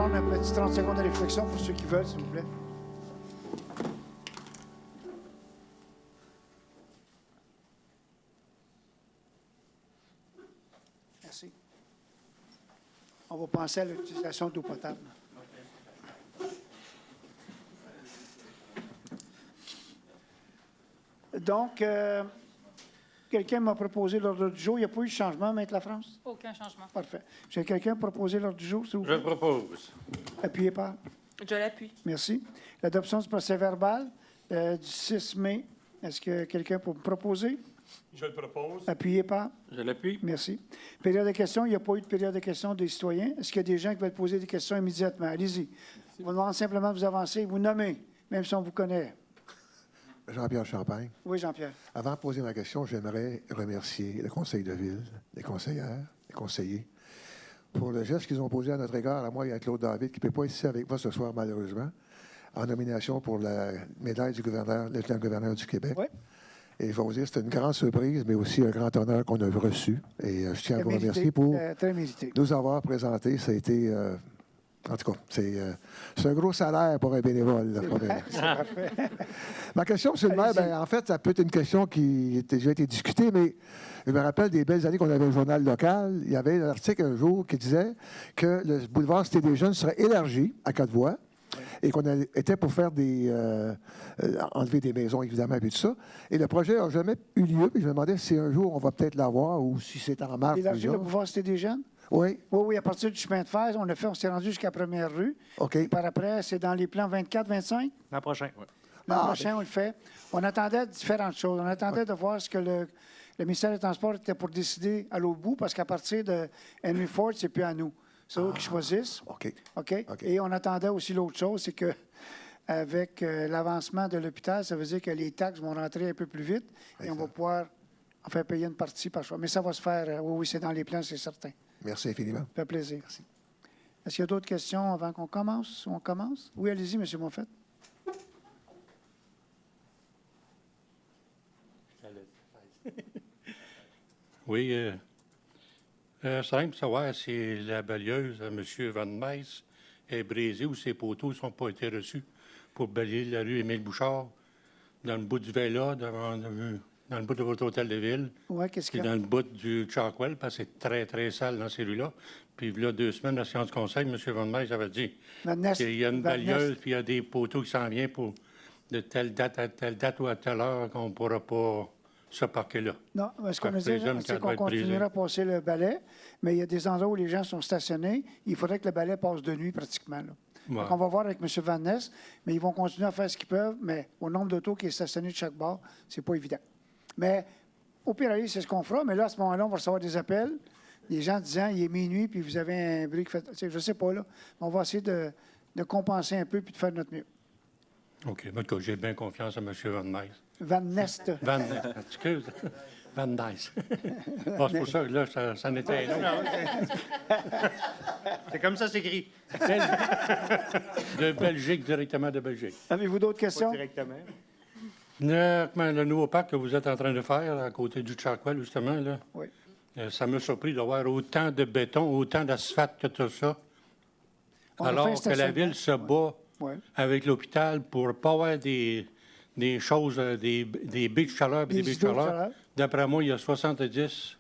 prendre un petit 30 secondes de réflexion pour ceux qui veulent, s'il vous plaît. Merci. On va penser à l'utilisation d'eau potable. Donc, quelqu'un m'a proposé l'ordre du jour. Il n'y a pas eu de changement, Maître Lafrance? Aucun changement. Parfait. J'ai quelqu'un proposé l'ordre du jour, s'il vous Je plaît? propose. Appuyez par. Je l'appuie. Merci. L'adoption du procès-verbal du 6 mai. Est-ce que quelqu'un peut me proposer? Je le propose. Appuyez par. Je l'appuie. Merci. Période de questions. Il n'y a pas eu de période de questions des citoyens. Est-ce qu'il y a des gens qui veulent poser des questions immédiatement? Allez-y. On vous demande simplement de vous avancer et vous nommer, même si on vous connaît. Jean-Pierre Champagne. Oui, Jean-Pierre. Avant de poser ma question, j'aimerais remercier le conseil de ville, les conseillères, les conseillers, pour le geste qu'ils ont posé à notre égard, à moi et à Claude David, qui ne peut pas être ici avec moi ce soir, malheureusement, en nomination pour la médaille du gouverneur, lieutenant-gouverneur du Québec. Oui. Et je vais vous dire, c'était une grande surprise, mais aussi un grand honneur qu'on a reçu. Et je tiens à vous Mérité, remercier pour très mérité. nous avoir présenté. Ça a été... en tout cas, c'est un gros salaire pour un bénévole. Là, C'est parfait. Ma question, M. le maire, Allez-y. en fait, ça peut être une question qui a déjà été discutée, mais je me rappelle des belles années qu'on avait au journal local. Il y avait un article un jour qui disait que le boulevard Cité des Jeunes serait élargi à 4 voies et qu'on était pour faire enlever des maisons, évidemment, et tout ça. Et le projet n'a jamais eu lieu. Puis je me demandais si un jour on va peut-être l'avoir ou si c'est en marche Élargir déjà. le pouvoir, c'était des jeunes? Oui, Oui, oui, à partir du chemin de fer, on s'est rendu jusqu'à la première rue. OK. Par après, c'est dans les plans 24-25. L'an prochain. L'an Ah, prochain, on le fait. On attendait différentes choses. On attendait de voir ce que le ministère des Transports était pour décider à l'autre bout, parce qu'à partir de Henry Ford, c'est plus à nous. C'est eux qui choisissent. OK. OK? OK. Et on attendait aussi l'autre chose, c'est que avec l'avancement de l'hôpital, ça veut dire que les taxes vont rentrer un peu plus vite et on va pouvoir en faire payer une partie par choix. Mais ça va se faire. Oui, oui, c'est dans les plans, c'est certain. Merci infiniment. Ça fait plaisir. Est-ce qu'il y a d'autres questions avant qu'on commence? On commence? Oui, allez-y, M. Monfette. Oui, simple savoir si la balieuse à M. Van Meis est brisée ou ses poteaux n'ont pas été reçus pour balayer la rue Émile-Bouchard dans le bout du Véla, dans le bout de votre hôtel de ville, Oui, qu'est-ce puis qu'il y a? dans le bout du Charkwell, parce que c'est très, très sale dans ces rues-là. Puis, il y a 2 semaines, la séance de conseil, M. Van Meis avait dit Van Ness- qu'il y a une Van balieuse, Ness- puis il y a des poteaux qui s'en viennent pour de telle date à telle date ou à telle heure qu'on ne pourra pas se parquer là. Non, mais ce qu'on a dit, présume c'est qu'elle qu'on doit être brisée. continuera à passer le balai, mais il y a des endroits où les gens sont stationnés. Il faudrait que le balai passe de nuit pratiquement. Là. Ouais. Donc, on va voir avec M. Van Ness, mais ils vont continuer à faire ce qu'ils peuvent, mais au nombre d'autos qui est stationné de chaque bord, c'est pas évident. Mais au pire, allez, c'est ce qu'on fera, mais là, à ce moment-là, on va recevoir des appels, des gens disant il est minuit, puis vous avez un bruit qui fait. Tu sais, je sais pas, là. On va essayer de compenser un peu puis de faire de notre mieux. OK. En tout cas, j'ai bien confiance à M. Van Meis. Van Nest. Van, excuse. Van Dyce. Bon, c'est pour ça que là, ça n'était un autre. C'est comme ça s'écrit. De Belgique, directement de Belgique. Avez-vous d'autres Pas questions? directement. Le nouveau parc que vous êtes en train de faire à côté du Charkwell, justement, là, Oui. ça m'a surpris d'avoir autant de béton, autant d'asphalte que tout ça, On a fait un alors que la stationnement. ville se bat Oui. avec l'hôpital pour ne pas avoir des choses, des baies de chaleur et des baies de idées de chaleur. chaleur. D'après moi, il y a 70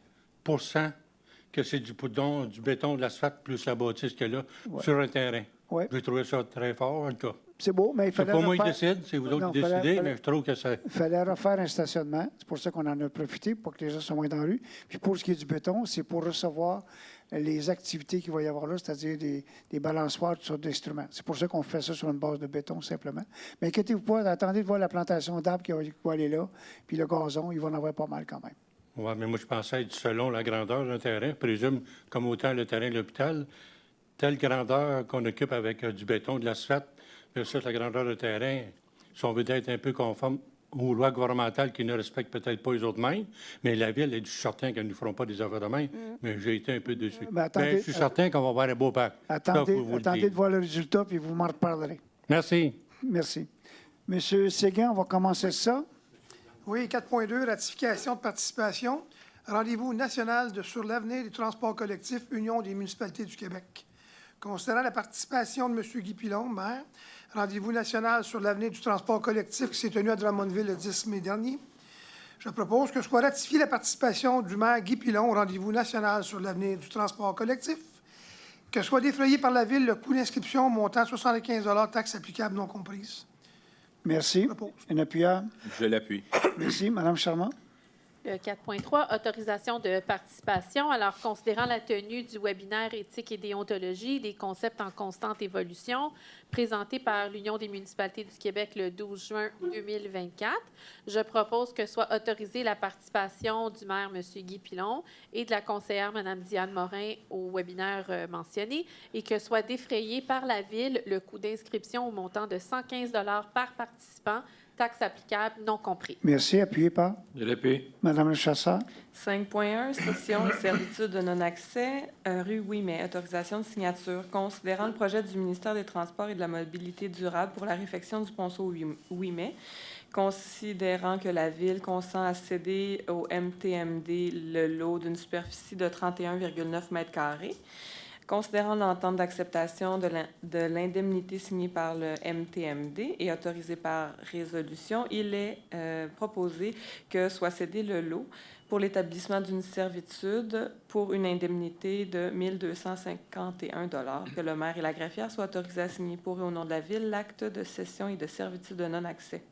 que c'est du béton, de l'asphalte plus la bâtisse qu'il y a là sur un terrain. Oui. J'ai trouvé ça très fort, en tout cas. C'est beau, mais il C'est fallait pas moi qui refaire... décide, c'est vous autres Non, qui décidez, fallait- mais je trouve que ça... Il fallait refaire un stationnement. C'est pour ça qu'on en a profité, pour que les gens soient moins dans la rue. Puis pour ce qui est du béton, c'est pour recevoir les activités qu'il va y avoir là, c'est-à-dire des balançoires, toutes sortes d'instruments. C'est pour ça qu'on fait ça sur une base de béton, simplement. Mais inquiétez-vous pas, attendez de voir la plantation d'arbres qui va aller là, puis le gazon, il va en avoir pas mal quand même. Oui, mais moi, je pensais être selon la grandeur d'un terrain. Je présume, comme autant le terrain de l'hôpital, telle grandeur qu'on occupe avec du béton, de l'asphalte, versus la grandeur du terrain, si on veut être un peu conforme aux lois gouvernementales qui ne respectent peut-être pas les autres mêmes, mais la Ville est du certain qu'elles ne nous feront pas des affaires de même, mais j'ai été un peu déçu. Mais attendez, je suis certain qu'on va avoir un beau parc. Attendez, Ça, faut vous le attendez dire. de voir le résultat, puis vous m'en reparlerez. Merci. Merci. Monsieur Séguin, on va commencer ça. Oui, 4.2, ratification de participation. Rendez-vous national sur l'avenir des transports collectifs, Union des municipalités du Québec. Considérant la participation de M. Guy Pilon, maire, rendez-vous national sur l'avenir du transport collectif qui s'est tenu à Drummondville le 10 mai dernier, je propose que soit ratifiée la participation du maire Guy Pilon au rendez-vous national sur l'avenir du transport collectif, que soit défrayé par la Ville le coût d'inscription montant 75 $ taxes applicables non comprises. Merci. Propose. Un appuyant. Je l'appuie. Merci. Mme Charmant. Le 4.3, autorisation de participation. Alors, considérant la tenue du webinaire éthique et déontologie, des concepts en constante évolution, présenté par l'Union des municipalités du Québec le 12 juin 2024, je propose que soit autorisée la participation du maire, M. Guy Pilon, et de la conseillère, Mme Diane Morin, au webinaire mentionné, et que soit défrayé par la Ville le coût d'inscription au montant de 115 $ par participant, taxes applicables non compris. Merci. Appuyé par Je l'appuie. Mme Le Chasseur. 5.1, section et servitudes de non-accès, rue Ouimet, autorisation de signature. Considérant le projet du ministère des Transports et de la Mobilité durable pour la réfection du ponceau Ouimet, considérant que la Ville consent à céder au MTMD le lot d'une superficie de 31,9 m², considérant l'entente d'acceptation de l'indemnité signée par le MTMD et autorisée par résolution, il est proposé que soit cédé le lot pour l'établissement d'une servitude pour une indemnité de 1 251 $, que le maire et la greffière soient autorisés à signer pour et au nom de la Ville l'acte de cession et de servitude de non-accès.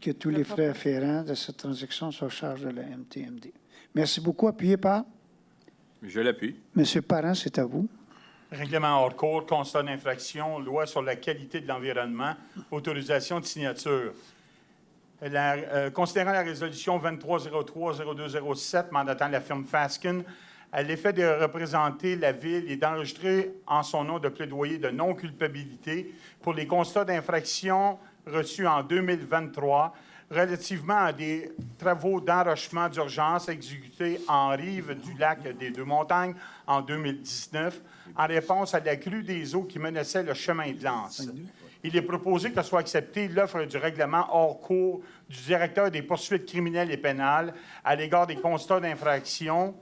Que tous les frais afférents de cette transaction soient à charge de la MTMD. Merci beaucoup. Appuyé par Je l'appuie. M. Parent, c'est à vous. Règlement hors cours, constat d'infraction, loi sur la qualité de l'environnement, autorisation de signature. Considérant la résolution 2303-0207 mandatant la firme Fasken à l'effet de représenter la Ville et d'enregistrer en son nom de plaidoyer de non-culpabilité pour les constats d'infraction reçus en 2023 relativement à des travaux d'enrochement d'urgence exécutés en rive du lac des Deux-Montagnes en 2019 en réponse à la crue des eaux qui menaçait le chemin de l'Anse. Il est proposé que soit acceptée l'offre du règlement hors cours du directeur des poursuites criminelles et pénales à l'égard des constats d'infraction.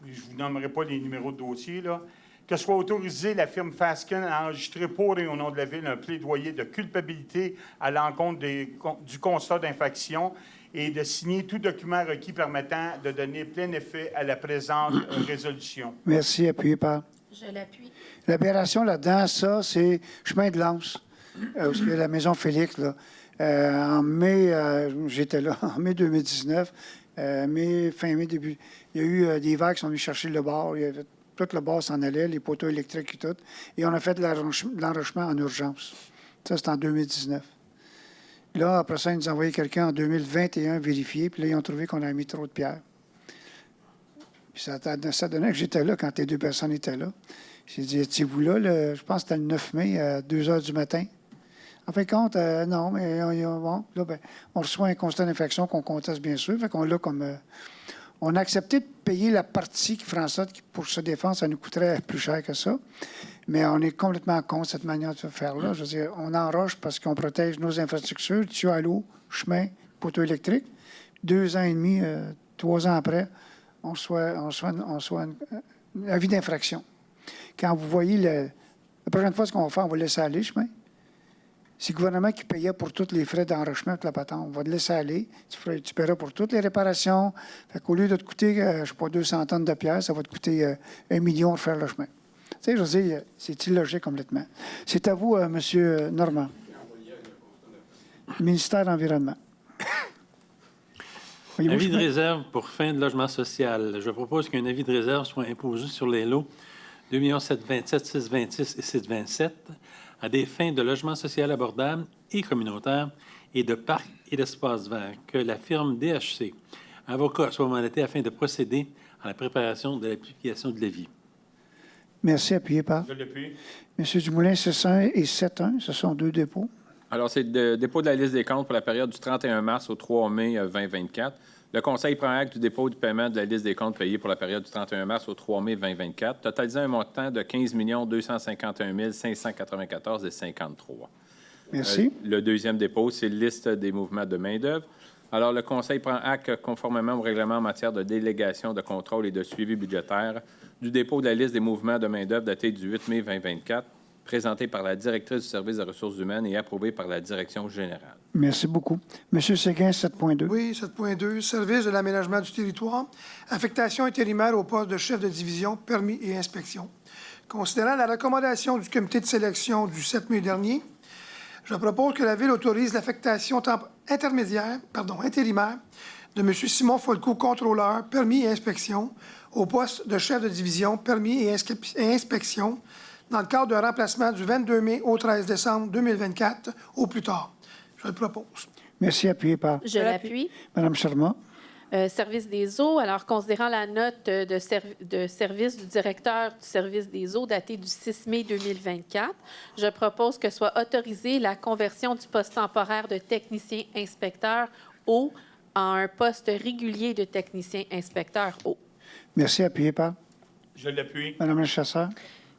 Je ne vous nommerai pas les numéros de dossier, là. Que soit autorisée la firme Fasken à enregistrer pour et au nom de la Ville un plaidoyer de culpabilité à l'encontre du constat d'infraction et de signer tout document requis permettant de donner plein effet à la présente résolution. Merci. Appuyé par. Je l'appuie. L'aberration là-dedans, ça, c'est chemin de l'Anse, où il y a la maison Félix. Là. En mai, j'étais là, en mai 2019, fin mai, début, il y a eu des vagues qui sont venues chercher le bord. Il y avait, tout le bord s'en allait, les poteaux électriques et tout. Et on a fait de l'enrochement en urgence. Ça, c'est en 2019. Là, après ça, ils nous ont envoyé quelqu'un en 2021 vérifier, puis là, ils ont trouvé qu'on avait mis trop de pierres. Puis ça donnait que j'étais là quand les deux personnes étaient là. J'ai dit, étiez-vous là? Je pense que c'était le 9 mai, à 2 h du matin. En fin de compte, non, mais bon, là, ben, on reçoit un constat d'infraction qu'on conteste, bien sûr. Fait qu'on l'a comme... on a accepté de payer la partie qui ferait en sorte que pour se défendre, ça nous coûterait plus cher que ça. Mais on est complètement contre cette manière de faire-là. Je veux dire, on enroche parce qu'on protège nos infrastructures, tuyaux à l'eau, chemin, poteaux électriques. 2 ans et demi, 3 ans après, on reçoit un avis d'infraction. Quand vous voyez, la prochaine fois, ce qu'on va faire, on va laisser aller le chemin. C'est le gouvernement qui payait pour tous les frais d'enrochement de la patente. On va te laisser aller. Tu paieras pour toutes les réparations. Fait qu'au lieu de te coûter, je ne sais pas, 200 tonnes de pierre, ça va te coûter 1 million de faire le chemin. Tu sais, je veux dire, c'est illogique complètement. C'est à vous, M. Normand. Ministère de l'Environnement. Avis de réserve pour fin de logement social. Je propose qu'un avis de réserve soit imposé sur les lots 2 727, 626 et 627 à des fins de logement social abordable et communautaire et de parcs et d'espaces verts, que la firme DHC, avocat, soit mandatée afin de procéder à la préparation de l'application de l'avis. Merci. Appuyé par. Je l'appuie. M. Dumoulin, 6.1 et 7.1, ce sont 2 dépôts. Alors, c'est le dépôt de la liste des comptes pour la période du 31 mars au 3 mai 2024. Le Conseil prend acte du dépôt du paiement de la liste des comptes payés pour la période du 31 mars au 3 mai 2024, totalisant un montant de 15 251 594,53 $. Merci. Le deuxième dépôt, c'est liste des mouvements de main-d'œuvre. Alors, le Conseil prend acte, conformément au règlement en matière de délégation, de contrôle et de suivi budgétaire, du dépôt de la liste des mouvements de main-d'œuvre datée du 8 mai 2024, présentée par la directrice du service des ressources humaines et approuvée par la direction générale. Merci beaucoup. Monsieur Séguin, 7.2. Oui, 7.2, service de l'aménagement du territoire, affectation intérimaire au poste de chef de division, permis et inspection. Considérant la recommandation du comité de sélection du 7 mai dernier, je propose que la Ville autorise l'affectation intérimaire de M. Simon Folco, contrôleur, permis et inspection, au poste de chef de division, permis et inspection, dans le cadre d'un remplacement du 22 mai au 13 décembre 2024, au plus tard. Je le propose. Merci, appuyé par Je l'appuie. Mme Sharma. Service des eaux, alors considérant la note de service du directeur du service des eaux datée du 6 mai 2024, je propose que soit autorisée la conversion du poste temporaire de technicien inspecteur eau en un poste régulier de technicien inspecteur eau. Merci, appuyé par Je l'appuie. Mme Le Chasseur.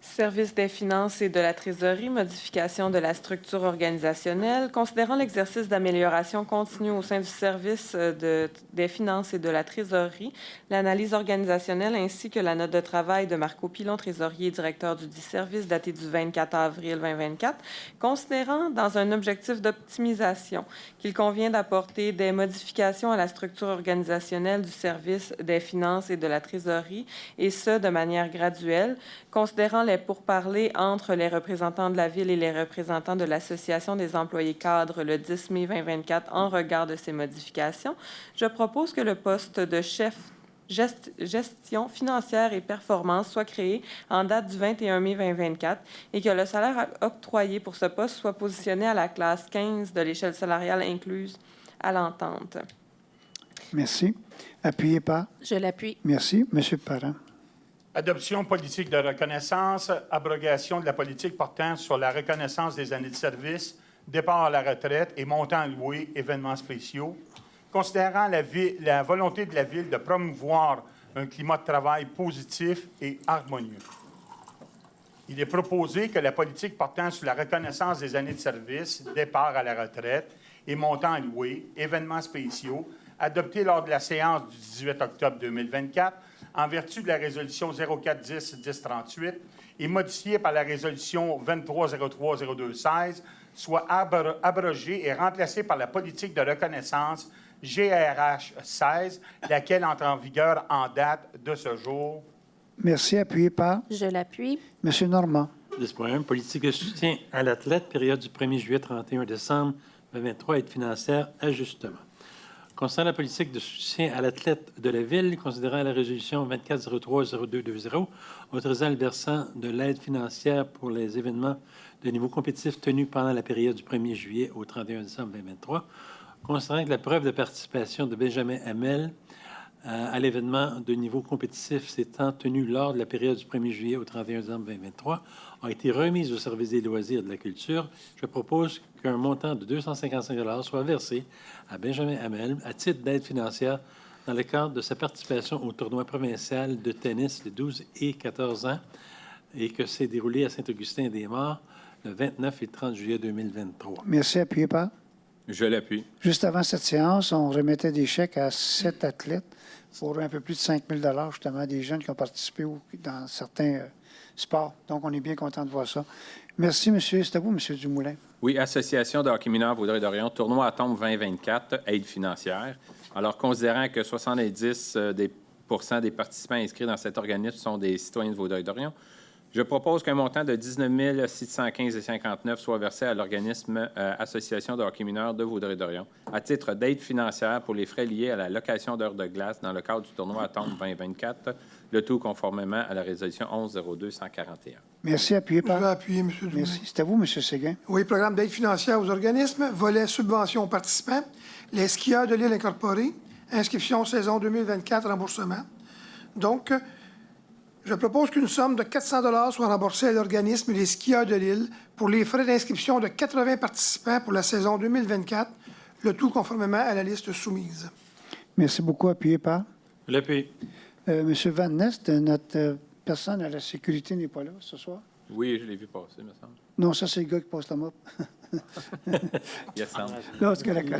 Service des finances et de la trésorerie, modification de la structure organisationnelle. Considérant l'exercice d'amélioration continue au sein du service des finances et de la trésorerie, l'analyse organisationnelle ainsi que la note de travail de Marco Pilon, trésorier et directeur du dit service daté du 24 avril 2024, considérant dans un objectif d'optimisation qu'il convient d'apporter des modifications à la structure organisationnelle du service des finances et de la trésorerie, et ce, de manière graduelle, considérant les pourparlers entre les représentants de la Ville et les représentants de l'Association des employés cadres le 10 mai 2024 en regard de ces modifications, je propose que le poste de chef gestion financière et performance soit créé en date du 21 mai 2024 et que le salaire octroyé pour ce poste soit positionné à la classe 15 de l'échelle salariale incluse à l'entente. Merci. Appuyé par. Je l'appuie. Merci. Monsieur Parent. Adoption politique de reconnaissance, abrogation de la politique portant sur la reconnaissance des années de service, départ à la retraite et montant alloué, événements spéciaux. Considérant la volonté de la Ville de promouvoir un climat de travail positif et harmonieux. Il est proposé que la politique portant sur la reconnaissance des années de service, départ à la retraite et montant alloué, événements spéciaux, adoptée lors de la séance du 18 octobre 2024, en vertu de la résolution 0410-1038 et modifiée par la résolution 2303-0216, soit abrogée et remplacée par la politique de reconnaissance GRH 16, laquelle entre en vigueur en date de ce jour. Merci. Appuyé par. Je l'appuie. Monsieur Normand. 10.1, politique de soutien à l'athlète, période du 1er juillet 31 décembre 2023, aide financière, ajustement. Concernant la politique de soutien à l'athlète de la Ville, considérant la résolution 2403-0220, autorisant le versant de l'aide financière pour les événements de niveau compétitif tenus pendant la période du 1er juillet au 31 décembre 2023, considérant que la preuve de participation de Benjamin Hamel à l'événement de niveau compétitif s'étant tenu lors de la période du 1er juillet au 31 décembre 2023 a été remise au service des loisirs et de la culture, je propose qu'un montant de 255 $ soit versé à Benjamin Hamel à titre d'aide financière dans le cadre de sa participation au tournoi provincial de tennis les 12 et 14 ans et que s'est déroulé à Saint-Augustin-des-Morts le 29 et 30 juillet 2023. Merci. Appuyé par. Je l'appuie. Juste avant cette séance, on remettait des chèques à 7 athlètes pour un peu plus de 5 000 justement, des jeunes qui ont participé dans certains sports. Donc, on est bien content de voir ça. Merci, monsieur. C'est à vous, monsieur Dumoulin. Oui, Association de hockey mineur Vaudreuil-Dorion, tournoi à tombe 2024, aide financière. Alors, considérant que 70 des participants inscrits dans cet organisme sont des citoyens de Vaudreuil-Dorion, je propose qu'un montant de 19 615,59 soit versé à l'organisme Association de hockey mineur de Vaudreuil-Dorion à titre d'aide financière pour les frais liés à la location d'heures de glace dans le cadre du tournoi à tombe 2024, le tout conformément à la résolution 11-02-141. Merci. Appuyé Je par. vais appuyer, M. Dumoulin. Merci. C'est à vous, M. Séguin. Oui, programme d'aide financière aux organismes, volet subventions aux participants, les skieurs de l'île incorporée, inscription saison 2024, remboursement. Donc, je propose qu'une somme de 400 $ soit remboursée à l'organisme Les skieurs de l'île pour les frais d'inscription de 80 participants pour la saison 2024, le tout conformément à la liste soumise. Merci beaucoup. Appuyé par. Je l'appuie. Monsieur Van Nest, notre personne à la sécurité n'est pas là ce soir. Oui, je l'ai vu passer, me semble. Non, ça, c'est le gars qui passe la mop. Yes, Sam. Non, c'est correct.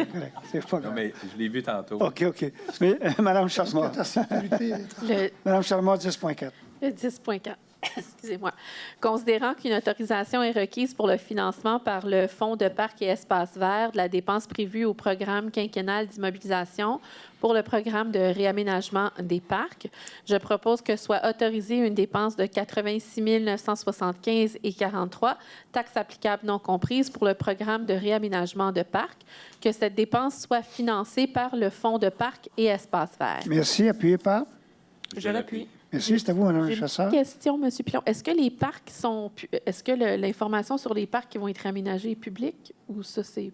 C'est pas Non, grave. mais je l'ai vu tantôt. OK. Mais, Mme Charmant. La sécurité est- Mme Charmant, 10.4. Le 10.4. Excusez-moi. Considérant qu'une autorisation est requise pour le financement par le Fonds de parcs et espaces verts de la dépense prévue au programme quinquennal d'immobilisation pour le programme de réaménagement des parcs, je propose que soit autorisée une dépense de 86 975 et 43, taxes applicables non comprises pour le programme de réaménagement de parcs, que cette dépense soit financée par le Fonds de parcs et espaces verts. Merci. Appuyé par? Je l'appuie. Merci. C'est à vous, Mme J'ai Chasseur. une question, M. Pilon. Est-ce que les parcs sont... Est-ce que l'information sur les parcs qui vont être réaménagés est publique ou ça, c'est...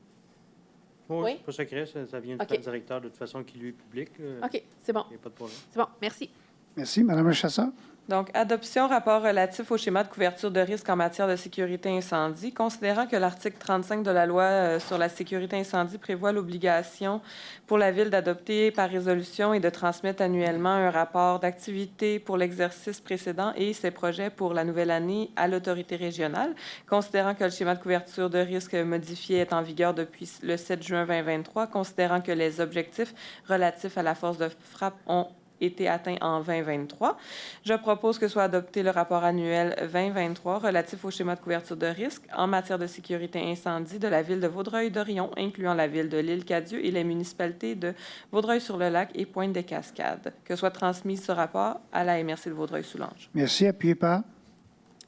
Oui. C'est pas secret, ça vient du OK. plan directeur de toute façon qui lui est public. OK, c'est bon. Il n'y a pas de problème. C'est bon, merci. Merci. Mme Chasseur. Donc, adoption rapport relatif au schéma de couverture de risque en matière de sécurité incendie. Considérant que l'article 35 de la loi sur la sécurité incendie prévoit l'obligation pour la Ville d'adopter par résolution et de transmettre annuellement un rapport d'activité pour l'exercice précédent et ses projets pour la nouvelle année à l'autorité régionale, considérant que le schéma de couverture de risque modifié est en vigueur depuis le 7 juin 2023, considérant que les objectifs relatifs à la force de frappe ont été atteint en 2023. Je propose que soit adopté le rapport annuel 2023 relatif au schéma de couverture de risque en matière de sécurité incendie de la Ville de Vaudreuil-Dorion, incluant la Ville de l'Île-Cadieux et les municipalités de Vaudreuil-sur-le-Lac et Pointe-des-Cascades. Que soit transmis ce rapport à la MRC de Vaudreuil-Soulanges. Merci. Appuyé par?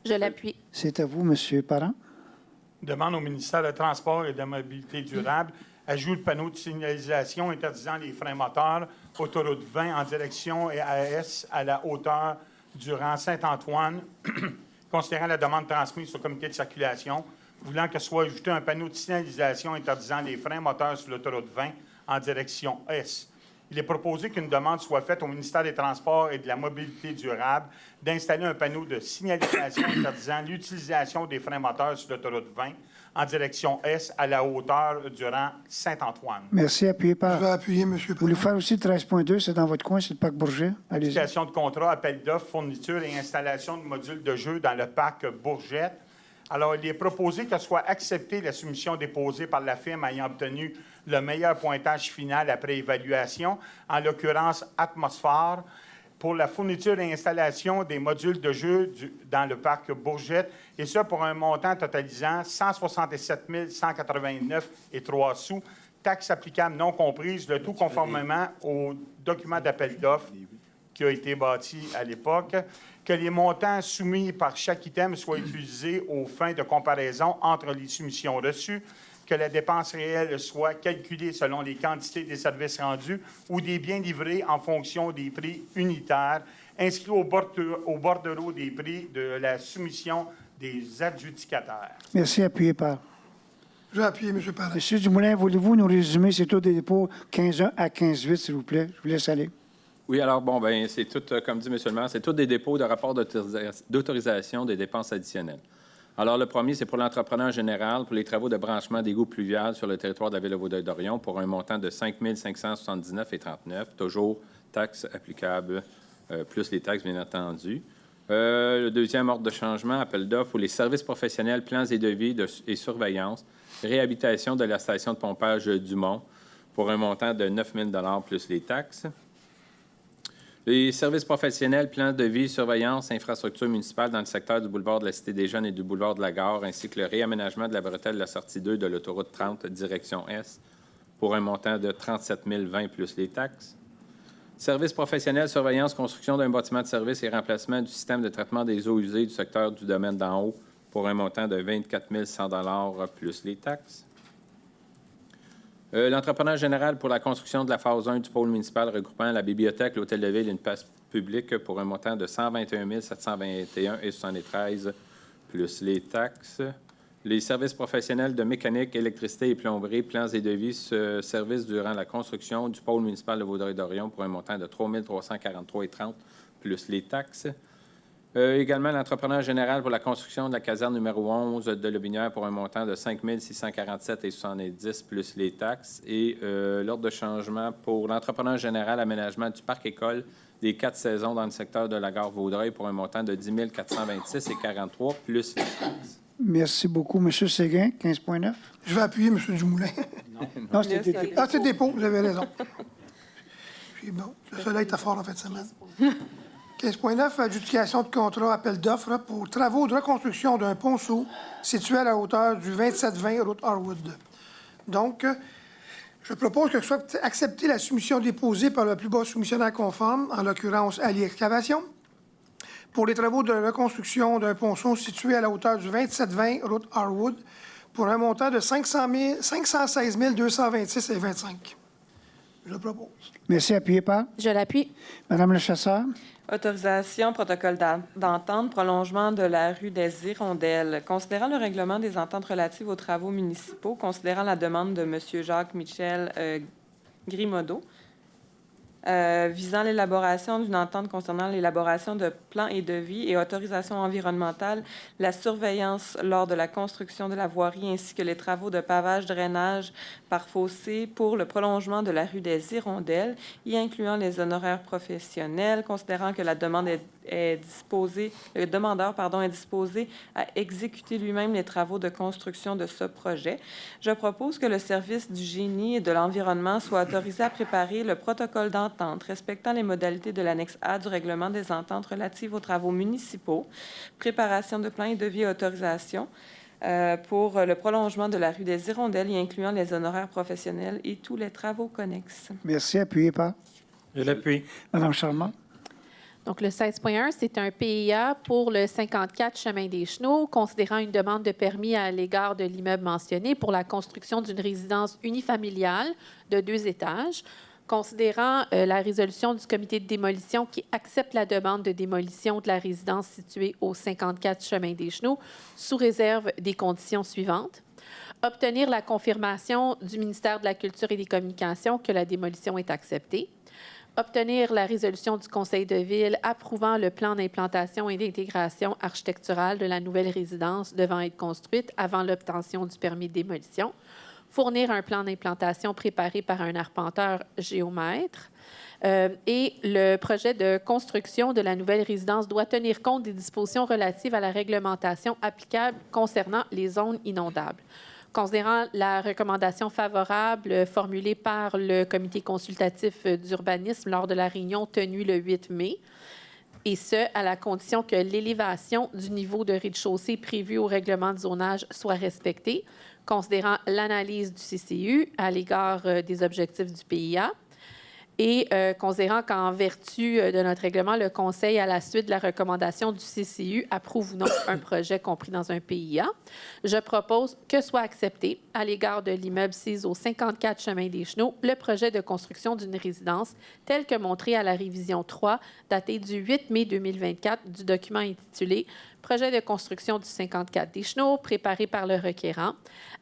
Je l'appuie. C'est à vous, M. Parent. Demande au ministère des Transports et de la Mobilité durable ajout le panneau de signalisation interdisant les freins moteurs autoroute 20 en direction EAS à la hauteur du rang Saint-Antoine, considérant la demande transmise au comité de circulation, voulant que soit ajouté un panneau de signalisation interdisant les freins moteurs sur l'autoroute 20 en direction S. Il est proposé qu'une demande soit faite au ministère des Transports et de la Mobilité durable d'installer un panneau de signalisation interdisant l'utilisation des freins moteurs sur l'autoroute 20 en direction S à la hauteur du rang Saint-Antoine. Merci. Appuyé Je vais par? appuyer, M. Vous voulez faire aussi 13.2, c'est dans votre coin, c'est le parc Bourget. Allez-y. Application de contrat, appel d'offres, fourniture et installation de modules de jeu dans le parc Bourgette. Alors, il est proposé que soit acceptée la soumission déposée par la firme ayant obtenu le meilleur pointage final après évaluation, en l'occurrence Atmosphore, pour la fourniture et installation des modules de jeu dans le parc Bourgette, et ça pour un montant totalisant 167 189 et 3 sous, taxes applicables non comprises, le tout conformément au document d'appel d'offres qui a été bâti à l'époque, que les montants soumis par chaque item soient utilisés aux fins de comparaison entre les soumissions reçues, que la dépense réelle soit calculée selon les quantités des services rendus ou des biens livrés en fonction des prix unitaires, inscrits au bordereau des prix de la soumission des adjudicataires. Merci. Appuyé par? Je vais appuyer, M. Parent. Monsieur Dumoulin, voulez-vous nous résumer ces taux des dépôts 15.1 à 15.8, s'il vous plaît? Je vous laisse aller. Oui, alors, bon, ben c'est tout, comme dit M. le maire, c'est tous des dépôts de rapports d'autorisation des dépenses additionnelles. Alors, le premier, c'est pour l'entrepreneur général pour les travaux de branchement d'égouts pluvial sur le territoire de la Ville de Vaudreuil-Dorion pour un montant de 5 579,39 $, toujours taxes applicables, plus les taxes, bien entendu. Le deuxième ordre de changement, appel d'offres pour les services professionnels, plans et devis et surveillance, réhabilitation de la station de pompage Dumont pour un montant de 9 000 $ plus les taxes. Les services professionnels, plans de vie, surveillance, infrastructures municipales dans le secteur du boulevard de la Cité des Jeunes et du boulevard de la Gare, ainsi que le réaménagement de la bretelle de la sortie 2 de l'autoroute 30, direction Est, pour un montant de 37 020 plus les taxes. Services professionnels, surveillance, construction d'un bâtiment de service et remplacement du système de traitement des eaux usées du secteur du domaine d'en haut, pour un montant de 24 100 $ plus les taxes. L'entrepreneur général pour la construction de la phase 1 du pôle municipal regroupant la bibliothèque, l'hôtel de ville et une place publique pour un montant de 121 721,73 plus les taxes. Les services professionnels de mécanique, électricité et plomberie, plans et devis services durant la construction du pôle municipal de Vaudreuil-Dorion pour un montant de 3 343,30 plus les taxes. Également, l'entrepreneur général pour la construction de la caserne numéro 11 de Lobinière pour un montant de 5 647,70 plus les taxes. Et l'ordre de changement pour l'entrepreneur général aménagement du parc-école des 4 saisons dans le secteur de la gare Vaudreuil pour un montant de 10 426,43 plus les taxes. Merci beaucoup. Monsieur Séguin, 15.9. Je vais appuyer M. Dumoulin. Non, c'était Yes, dépôt. Ah, c'est dépôt, vous avez raison. Puis bon, le soleil était fort en fin de semaine. 15.9, adjudication de contrat, appel d'offres pour travaux de reconstruction d'un ponceau situé à la hauteur du 2720 route Harwood. Donc, je propose que soit acceptée la soumission déposée par le plus bas soumissionnaire conforme, en l'occurrence Ali Excavation, pour les travaux de reconstruction d'un ponceau situé à la hauteur du 2720 route Harwood pour un montant de 516 226,25. Je le propose. Merci. Appuyé par Je l'appuie. Madame le chasseur. Autorisation, protocole d'entente, prolongement de la rue des Hirondelles. Considérant le règlement des ententes relatives aux travaux municipaux, considérant la demande de M. Jacques-Michel Grimaudeau, visant l'élaboration d'une entente concernant l'élaboration de plans et devis et autorisation environnementale, la surveillance lors de la construction de la voirie ainsi que les travaux de pavage, drainage par fossé pour le prolongement de la rue des Hirondelles, y incluant les honoraires professionnels, considérant que la demande le demandeur est disposé à exécuter lui-même les travaux de construction de ce projet. Je propose que le service du génie et de l'environnement soit autorisé à préparer le protocole d'entente respectant les modalités de l'annexe A du règlement des ententes relatives aux travaux municipaux, préparation de plans et devis et autorisation pour le prolongement de la rue des Hirondelles, y incluant les honoraires professionnels et tous les travaux connexes. Merci. Appuyé par Je l'appuie. Madame Charmant. Donc, le 16.1, c'est un PIA pour le 54 chemin des Chenaux, considérant une demande de permis à l'égard de l'immeuble mentionné pour la construction d'une résidence unifamiliale de 2 étages, considérant la résolution du comité de démolition qui accepte la demande de démolition de la résidence située au 54 chemin des Chenaux sous réserve des conditions suivantes. Obtenir la confirmation du ministère de la Culture et des Communications que la démolition est acceptée. Obtenir la résolution du Conseil de ville approuvant le plan d'implantation et d'intégration architecturale de la nouvelle résidence devant être construite avant l'obtention du permis de démolition. Fournir un plan d'implantation préparé par un arpenteur géomètre. Et le projet de construction de la nouvelle résidence doit tenir compte des dispositions relatives à la réglementation applicable concernant les zones inondables. Considérant la recommandation favorable formulée par le comité consultatif d'urbanisme lors de la réunion tenue le 8 mai, et ce, à la condition que l'élévation du niveau de rez-de-chaussée prévu au règlement de zonage soit respectée, considérant l'analyse du CCU à l'égard des objectifs du PIA, et considérant qu'en vertu de notre règlement, le Conseil, à la suite de la recommandation du CCU, approuve ou non un projet compris dans un PIA, je propose que soit accepté, à l'égard de l'immeuble 6 au 54 chemin des Chenaux, le projet de construction d'une résidence tel que montré à la révision 3, datée du 8 mai 2024, du document intitulé « Projet de construction du 54 des Chenaux, préparé par le requérant »,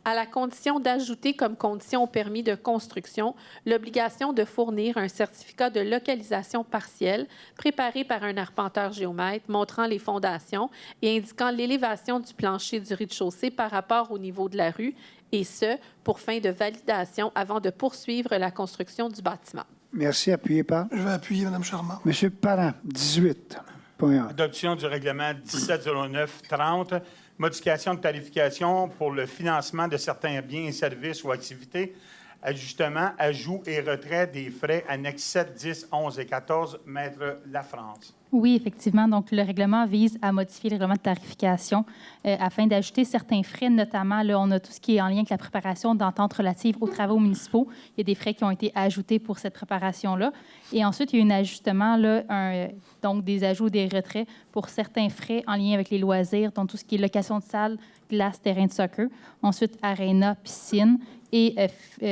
à la condition d'ajouter comme condition au permis de construction l'obligation de fournir un certificat de localisation partielle préparé par un arpenteur géomètre montrant les fondations et indiquant l'élévation du plancher du rez-de-chaussée par rapport au niveau de la rue, et ce, pour fin de validation avant de poursuivre la construction du bâtiment. Merci. Appuyé par Je vais appuyer Mme Charmant. Monsieur Parent, 18.1. Adoption du règlement 1709-30, modification de tarification pour le financement de certains biens et services ou activités, ajustement, ajout et retrait des frais annexes 7, 10, 11 et 14, Maître Lafrance. Oui, effectivement. Donc, le règlement vise à modifier le règlement de tarification afin d'ajouter certains frais, notamment, là, on a tout ce qui est en lien avec la préparation d'ententes relatives aux travaux municipaux. Il y a des frais qui ont été ajoutés pour cette préparation-là. Et ensuite, il y a un ajustement, là, donc des ajouts, des retraits pour certains frais en lien avec les loisirs, donc tout ce qui est location de salles, glace, terrain de soccer. Ensuite, aréna, piscine et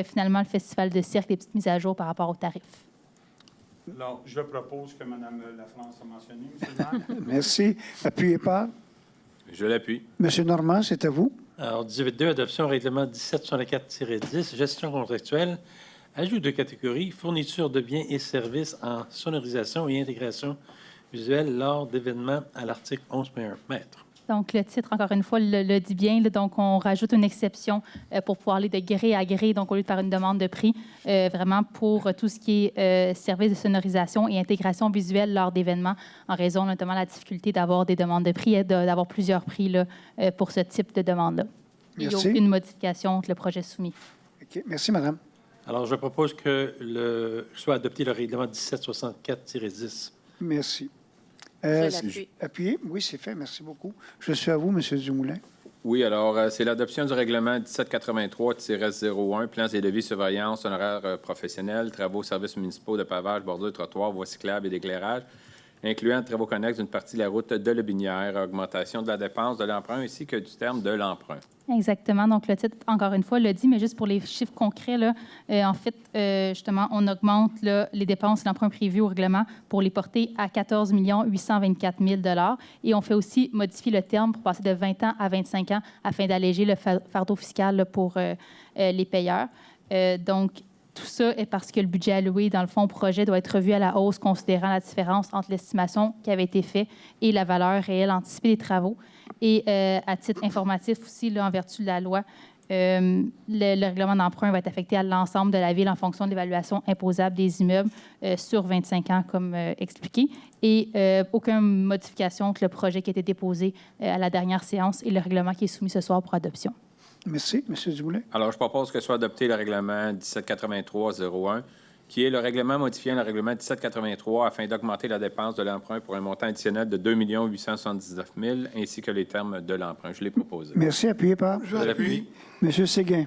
finalement, le festival de cirque, des petites mises à jour par rapport aux tarifs. Alors, je propose que Mme Lafrance a mentionné, M. le maire. Merci. Appuyé par Je l'appuie. Monsieur Normand, c'est à vous. Alors, 18.2, adoption règlement 1764-10, gestion contractuelle, ajout de catégorie, fourniture de biens et services en sonorisation et intégration visuelle lors d'événements à l'article 11.1. Maître. Donc, le titre, encore une fois, le dit bien. Là, donc, on rajoute une exception pour pouvoir aller de gré à gré, donc au lieu de faire une demande de prix, vraiment pour tout ce qui est service de sonorisation et intégration visuelle lors d'événements, en raison notamment de la difficulté d'avoir des demandes de prix et d'avoir plusieurs prix là, pour ce type de demande-là. Il n'y a Merci. aucune modification entre le projet soumis. OK. Merci, madame. Alors, je propose que soit adopté le règlement 1764-10. Merci. l'appuie. Appuyé? Oui, c'est fait. Merci beaucoup. Je suis à vous, M. Dumoulin. Oui, alors, c'est l'adoption du règlement 1783-01, plans et devis surveillance, honoraires professionnels, travaux, services municipaux de pavage, bordure, trottoir, voies cyclables et d'éclairage, incluant travaux connexes d'une partie de la route de Lobinière, augmentation de la dépense de l'emprunt ainsi que du terme de l'emprunt. Exactement. Donc, le titre, encore une fois, le dit, mais juste pour les chiffres concrets, là, en fait, justement, on augmente là, les dépenses et l'emprunt prévu au règlement pour les porter à 14 824 000 et on fait aussi modifier le terme pour passer de 20 ans à 25 ans afin d'alléger le fardeau fiscal là, pour les payeurs. Donc, tout ça est parce que le budget alloué dans le fonds projet doit être revu à la hausse, considérant la différence entre l'estimation qui avait été faite et la valeur réelle anticipée des travaux. Et à titre informatif aussi, là, en vertu de la loi, le règlement d'emprunt va être affecté à l'ensemble de la ville en fonction de l'évaluation imposable des immeubles sur 25 ans, comme expliqué. Et aucune modification entre le projet qui a été déposé à la dernière séance et le règlement qui est soumis ce soir pour adoption. Merci, M. Dumoulin. Alors, je propose que soit adopté le règlement 1783-01, qui est le règlement modifiant le règlement 1783 afin d'augmenter la dépense de l'emprunt pour un montant additionnel de 2 879 000 ainsi que les termes de l'emprunt. Je l'ai proposé. Merci. Appuyé par Je l'appuie. M. Séguin.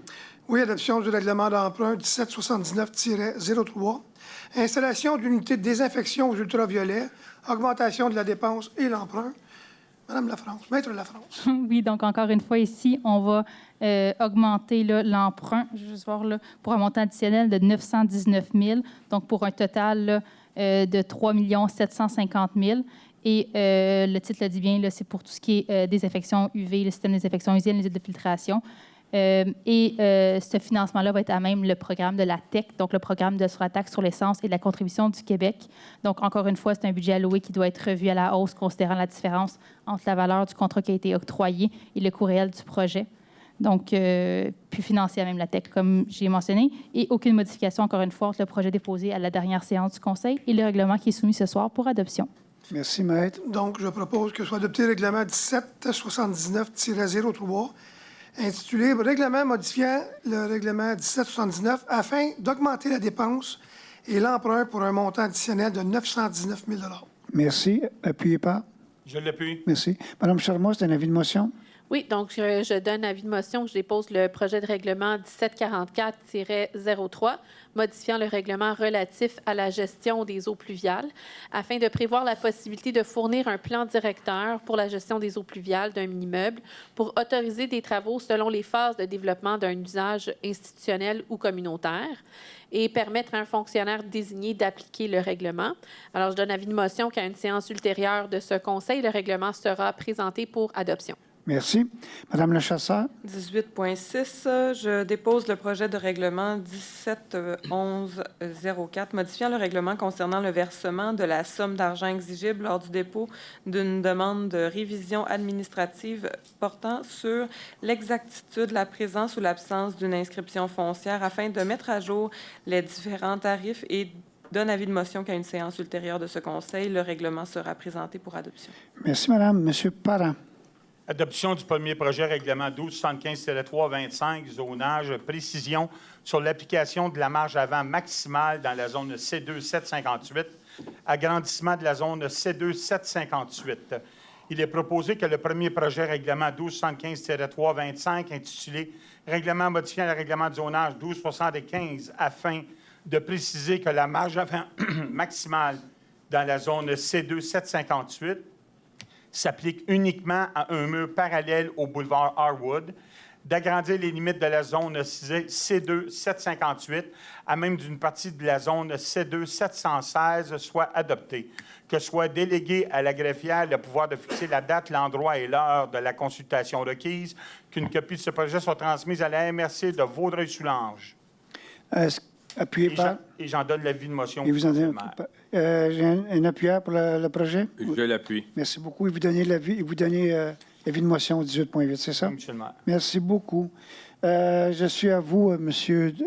Oui, adoption du règlement d'emprunt 1779-03. Installation d'unités de désinfection aux ultraviolets, augmentation de la dépense et l'emprunt. Madame Lafrance, Maître Lafrance. Oui, donc encore une fois ici, on va augmenter là, l'emprunt, je vais juste voir, là, pour un montant additionnel de 919 000, donc pour un total là, de 3 750 000. Et le titre le dit bien, là, c'est pour tout ce qui est désinfection UV, le système de désinfection usine, les aides de filtration. Ce financement-là va être à même le programme de la TEC, donc le programme de sur la taxe sur l'essence et de la contribution du Québec. Donc, encore une fois, c'est un budget alloué qui doit être revu à la hausse, considérant la différence entre la valeur du contrat qui a été octroyé et le coût réel du projet. Donc, puis financer à même la TEC, comme j'ai mentionné. Et aucune modification, encore une fois, entre le projet déposé à la dernière séance du Conseil et le règlement qui est soumis ce soir pour adoption. Merci, Maître. Donc, je propose que soit adopté le règlement 1779-03, intitulé « Règlement modifiant le règlement 1779 afin d'augmenter la dépense et l'emprunt pour un montant additionnel de 919 000 ». Merci. Appuyé par. Je l'appuie. Merci. Madame Charmot, c'est un avis de motion? Oui, donc je donne avis de motion. Je dépose le projet de règlement 1744-03, modifiant le règlement relatif à la gestion des eaux pluviales, afin de prévoir la possibilité de fournir un plan directeur pour la gestion des eaux pluviales d'un immeuble pour autoriser des travaux selon les phases de développement d'un usage institutionnel ou communautaire et permettre à un fonctionnaire désigné d'appliquer le règlement. Alors, je donne avis de motion qu'à une séance ultérieure de ce Conseil, le règlement sera présenté pour adoption. Merci. Madame le chasseur. 18.6, je dépose le projet de règlement 1711-04, modifiant le règlement concernant le versement de la somme d'argent exigible lors du dépôt d'une demande de révision administrative portant sur l'exactitude, la présence ou l'absence d'une inscription foncière afin de mettre à jour les différents tarifs et donne avis de motion qu'à une séance ultérieure de ce Conseil, le règlement sera présenté pour adoption. Merci, Madame. Monsieur Parent. Adoption du premier projet règlement 1275-325, zonage, précision sur l'application de la marge avant maximale dans la zone C2-758, agrandissement de la zone C2-758. Il est proposé que le premier projet règlement 1275-325, intitulé « Règlement modifiant le règlement de zonage 1275 afin de préciser que la marge avant maximale dans la zone C2-758 s'applique uniquement à un mur parallèle au boulevard Harwood, d'agrandir les limites de la zone C2-758 à même d'une partie de la zone C2-716 soit adoptée, que soit délégué à la greffière le pouvoir de fixer la date, l'endroit et l'heure de la consultation requise, qu'une copie de ce projet soit transmise à la MRC de Vaudreuil-Soulanges. Appuyé par. Et j'en donne l'avis de motion. Et vous en donnez, j'ai un appuyeur pour le projet? Je l'appuie. Merci beaucoup. Et vous donnez l'avis, et vous donnez Avis de motion 18.8, c'est ça? Oui, Monsieur le maire. Merci beaucoup. Je suis à vous, M.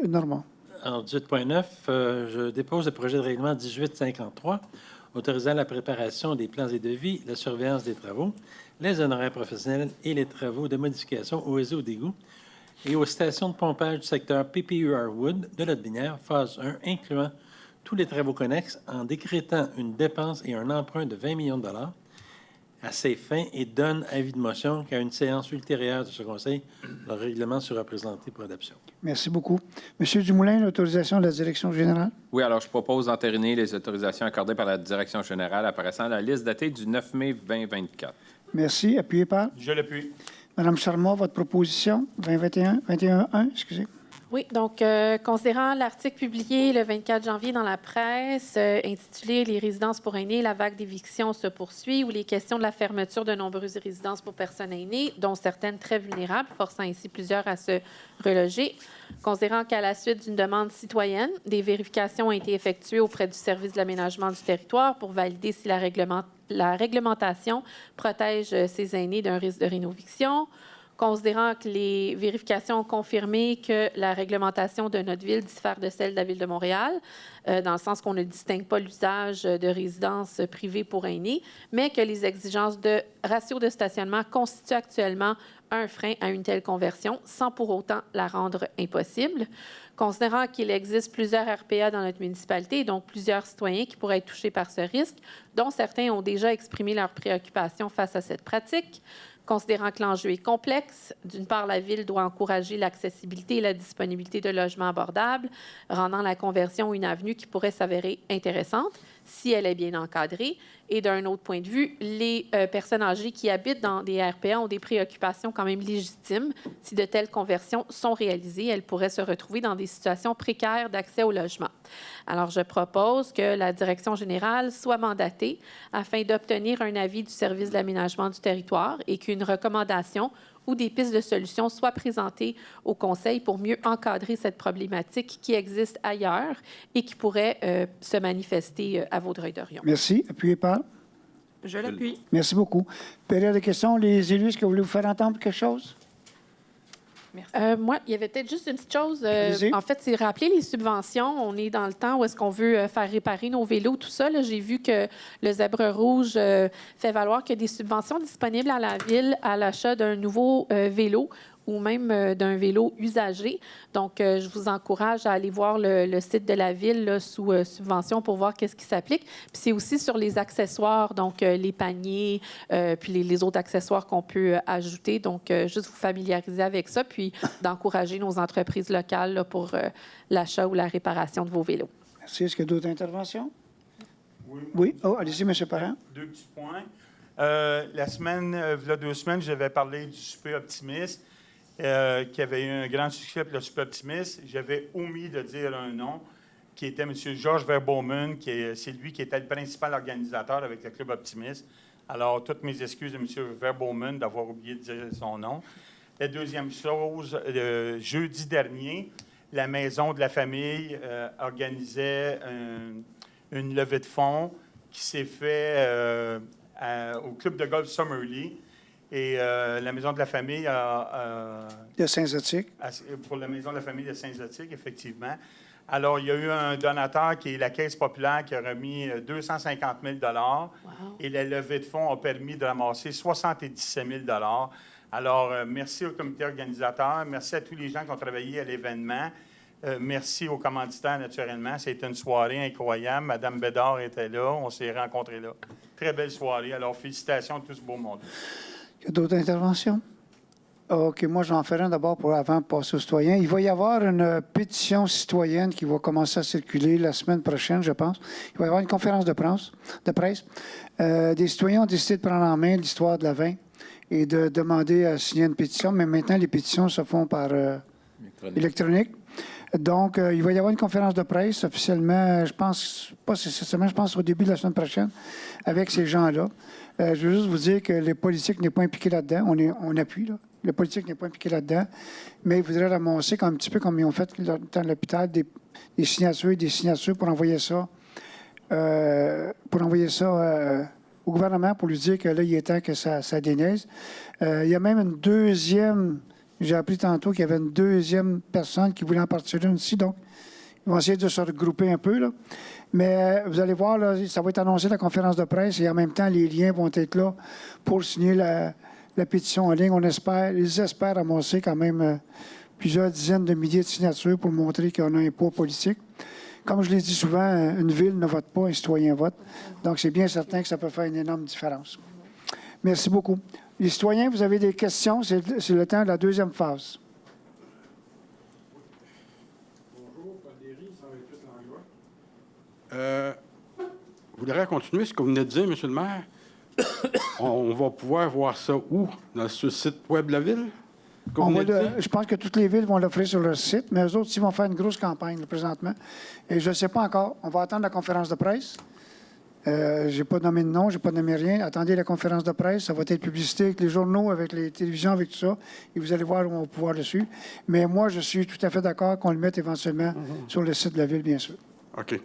Normand. Alors, 18.9, je dépose le projet de règlement 1853, autorisant la préparation des plans et devis, la surveillance des travaux, les honoraires professionnels et les travaux de modification aux réseaux d'égouts et aux stations de pompage du secteur PPUR Wood de Lotbinière, phase 1, incluant tous les travaux connexes, en décrétant une dépense et un emprunt de 20 millions de dollars à ces fins et donne avis de motion qu'à une séance ultérieure de ce Conseil, le règlement sera présenté pour adoption. Merci beaucoup. Monsieur Dumoulin, l'autorisation de la direction générale? Oui, alors je propose d'entériner les autorisations accordées par la direction générale apparaissant à la liste datée du 9 mai 2024. Merci. Appuyé par? Je l'appuie. Madame Charmot, votre proposition, 21.1, excusez. Oui, donc, considérant l'article publié le 24 janvier dans la presse, intitulé « Les résidences pour aînés, la vague d'éviction se poursuit » où les questions de la fermeture de nombreuses résidences pour personnes aînées, dont certaines très vulnérables, forçant ainsi plusieurs à se reloger. Considérant qu'à la suite d'une demande citoyenne, des vérifications ont été effectuées auprès du service de l'aménagement du territoire pour valider si la réglementation protège ces aînés d'un risque de rénoviction. Considérant que les vérifications ont confirmé que la réglementation de notre ville diffère de celle de la Ville de Montréal, dans le sens qu'on ne distingue pas l'usage de résidences privées pour aînés, mais que les exigences de ratio de stationnement constituent actuellement un frein à une telle conversion, sans pour autant la rendre impossible. Considérant qu'il existe plusieurs RPA dans notre municipalité, et donc plusieurs citoyens qui pourraient être touchés par ce risque, dont certains ont déjà exprimé leurs préoccupations face à cette pratique. Considérant que l'enjeu est complexe, d'une part, la Ville doit encourager l'accessibilité et la disponibilité de logements abordables, rendant la conversion une avenue qui pourrait s'avérer intéressante si elle est bien encadrée. Et d'un autre point de vue, les personnes âgées qui habitent dans des RPA ont des préoccupations quand même légitimes. Si de telles conversions sont réalisées, elles pourraient se retrouver dans des situations précaires d'accès au logement. Alors, je propose que la direction générale soit mandatée afin d'obtenir un avis du service de l'aménagement du territoire et qu'une recommandation ou des pistes de solutions soient présentées au Conseil pour mieux encadrer cette problématique qui existe ailleurs et qui pourrait se manifester à Vaudreuil-Dorion. Merci. Appuyé par? Je l'appuie. Merci beaucoup. Période de questions. Les élus, est-ce que vous voulez vous faire entendre quelque chose? Merci. Moi, il y avait peut-être juste une petite chose. Allez-y. En fait, c'est rappeler les subventions. On est dans le temps où est-ce qu'on veut faire réparer nos vélos, tout ça. J'ai vu que le Zèbre Rouge fait valoir qu'il y a des subventions disponibles à la Ville à l'achat d'un nouveau vélo ou même d'un vélo usagé. Donc, je vous encourage à aller voir le site de la Ville là, sous subvention pour voir qu'est-ce qui s'applique. Puis c'est aussi sur les accessoires, donc les paniers, puis les autres accessoires qu'on peut ajouter. Donc, juste vous familiariser avec ça, puis d'encourager nos entreprises locales là, pour l'achat ou la réparation de vos vélos. Merci. Est-ce qu'il y a d'autres interventions? Oui. Oui. Oh, allez-y, M. Parent. Deux petits points. La semaine, il y a 2 semaines, j'avais parlé du souper optimiste. Qui avait eu un grand succès pour le Super Optimiste. J'avais omis de dire un nom, qui était M. Georges Verbomen, c'est lui qui était le principal organisateur avec le Club Optimiste. Alors, toutes mes excuses de M. Verbomen d'avoir oublié de dire son nom. La deuxième chose, jeudi dernier, la Maison de la Famille organisait une levée de fonds qui s'est faite au Club de golf Summerlee. Et la Maison de la Famille De Saint-Zotique. Pour la Maison de la Famille de Saint-Zotique, effectivement. Alors, il y a eu un donateur qui est la Caisse populaire qui a remis 250 000 Wow. et la levée de fonds a permis de ramasser 77 000 Alors, merci au comité organisateur. Merci à tous les gens qui ont travaillé à l'événement. Merci aux commanditaires, naturellement. C'était une soirée incroyable. Mme Bédard était là. On s'est rencontrés là. Très belle soirée. Alors, félicitations à tout ce beau monde. Il y a d'autres interventions? OK, moi, je vais en faire un d'abord avant de passer aux citoyens. Il va y avoir une pétition citoyenne qui va commencer à circuler la semaine prochaine, je pense. Il va y avoir une conférence de presse. Des citoyens ont décidé de prendre en main l'histoire de la vin et de demander à signer une pétition, mais maintenant, les pétitions se font par électronique. Donc, il va y avoir une conférence de presse officiellement, je pense, pas cette semaine, je pense au début de la semaine prochaine, avec ces gens-là. Je veux juste vous dire que le politique n'est pas impliqué là-dedans. On appuie, là. Le politique n'est pas impliqué là-dedans. Mais il voudrait ramasser, un petit peu comme ils ont fait dans l'hôpital, des signatures pour envoyer ça. au gouvernement pour lui dire que là, il est temps que ça déneige. Il y a même une deuxième, j'ai appris tantôt qu'il y avait une deuxième personne qui voulait en partir d'une aussi, donc ils vont essayer de se regrouper un peu, là. Mais vous allez voir, là, ça va être annoncé à la conférence de presse et en même temps, les liens vont être là pour signer la pétition en ligne. Ils espèrent amasser quand même plusieurs dizaines de milliers de signatures pour montrer qu'on a un poids politique. Comme je l'ai dit souvent, une ville ne vote pas, un citoyen vote. Donc, c'est bien certain que ça peut faire une énorme différence. Merci beaucoup. Les citoyens, vous avez des questions? C'est le temps de la deuxième phase. Bonjour, Paul Derry, 128 Langlois. Je voudrais continuer ce que vous venez de dire, M. le maire. On va pouvoir voir ça où? Dans ce site web de la ville? Je pense que toutes les villes vont l'offrir sur leur site, mais eux autres, ils vont faire une grosse campagne là, présentement. Et je ne sais pas encore. On va attendre la conférence de presse. Je n'ai pas nommé de nom, je n'ai pas nommé rien. Attendez la conférence de presse. Ça va être publicité avec les journaux, avec les télévisions, avec tout ça. Et vous allez voir où on va pouvoir le suivre. Mais moi, je suis tout à fait d'accord qu'on le mette éventuellement sur le site de la ville, bien sûr. OK.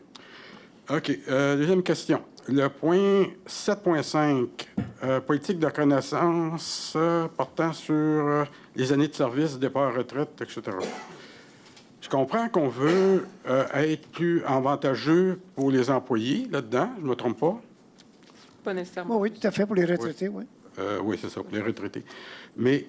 OK. Deuxième question. Le point 7.5, politique de reconnaissance portant sur les années de service, départ, retraite, etc. Je comprends qu'on veut être plus avantageux pour les employés là-dedans, je ne me trompe pas? Pas nécessairement. Oui, tout à fait, pour les retraités, oui. Oui, c'est ça, pour les retraités. Mais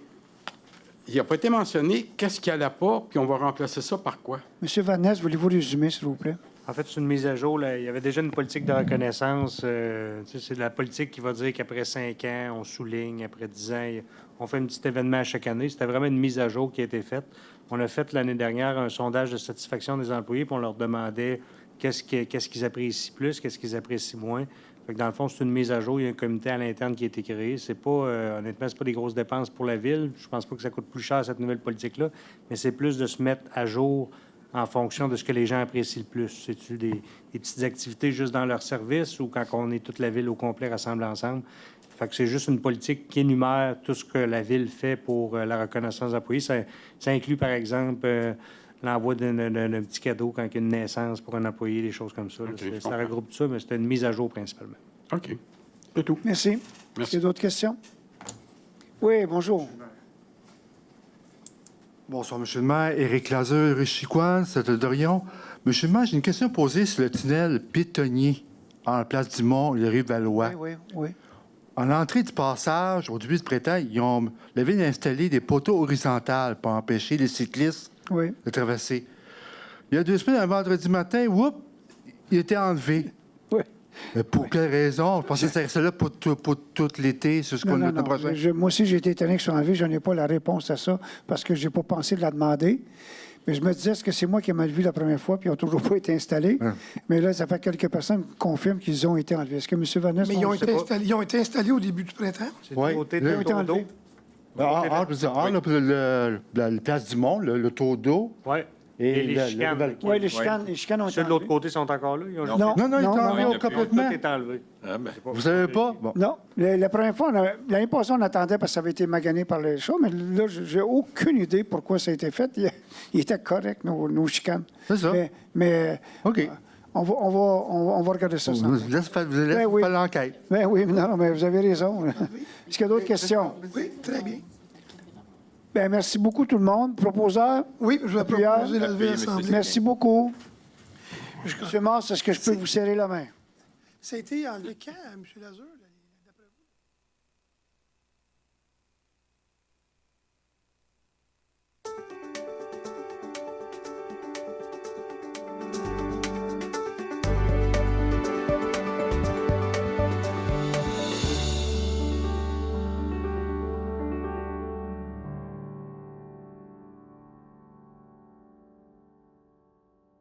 il n'a pas été mentionné qu'est-ce qu'il n'y allait pas, puis on va remplacer ça par quoi? M. Vanesse, voulez-vous résumer, s'il vous plaît? En fait, c'est une mise à jour. Là. Il y avait déjà une politique de reconnaissance. C'est la politique qui va dire qu'après 5 ans, on souligne. Après 10 ans, on fait un petit événement à chaque année. C'était vraiment une mise à jour qui a été faite. On a fait l'année dernière un sondage de satisfaction des employés, puis on leur demandait qu'est-ce qu'ils apprécient plus, qu'est-ce qu'ils apprécient moins. Fait que dans le fond, c'est une mise à jour. Il y a un comité à l'interne qui a été créé. C'est pas, honnêtement, c'est pas des grosses dépenses pour la ville. Je pense pas que ça coûte plus cher, cette nouvelle politique-là. Mais c'est plus de se mettre à jour en fonction de ce que les gens apprécient le plus. C'est-tu des petites activités juste dans leur service ou quand on est toute la ville au complet rassemblée ensemble? Fait que c'est juste une politique qui énumère tout ce que la ville fait pour la reconnaissance d'employés. Ça inclut, par exemple, l'envoi d'un petit cadeau quand il y a une naissance pour un employé, des choses comme ça. Okay, ça regroupe tout ça, mais c'était une mise à jour principalement. OK. C'est tout. Merci. Est-ce qu'il y a d'autres questions? Oui, bonjour. Bonsoir, M. le maire. Éric Lazare, Richiquan, Saint-Dorion. M. le maire, j'ai une question posée sur le tunnel piétonnier en place du Mont, le Rive-Valois. Oui. En l'entrée du passage, au début du printemps, la ville a installé des poteaux horizontales pour empêcher les cyclistes de traverser. Il y a 2 semaines, un vendredi matin, il était enlevé. Oui. Pour quelle raison? Je pensais que c'était là pour tout l'été, c'est ce qu'on a le prochain. Moi aussi, j'ai été étonné que ce soit enlevé. Je n'ai pas la réponse à ça parce que je n'ai pas pensé de la demander. Mais je me disais, est-ce que c'est moi qui ai mal vu la première fois, puis ils n'ont toujours pas été installés? Mais là, ça fait quelques personnes qui confirment qu'ils ont été enlevés. Est-ce que M. Vanesse... Mais ils ont été installés au début du printemps? C'est du côté de été enlevés. Le place du Mont, le taux d'eau. Oui. Et les chicanes. Oui, les chicanes ont été enlevés. Ceux de l'autre côté sont encore là? Non, ils sont enlevés complètement. Tout est enlevé. Vous savez pas? Bon. Non. La première fois, l'année passée, on attendait parce que ça avait été magané par les choses, mais là, j'ai aucune idée pourquoi ça a été fait. Il était correct, nos chicanes. C'est ça. Mais OK. on va regarder ça. Vous laissez faire l'enquête. Ben oui, non, mais vous avez raison. Est-ce qu'il y a d'autres questions? Oui, très bien. Bien, merci beaucoup, tout le monde. Proposeur? Oui, je vais proposer la levée de l'Assemblée. Merci beaucoup. M. Mars, est-ce que je peux vous serrer la main? Ça a été enlevé quand, M. Lazare?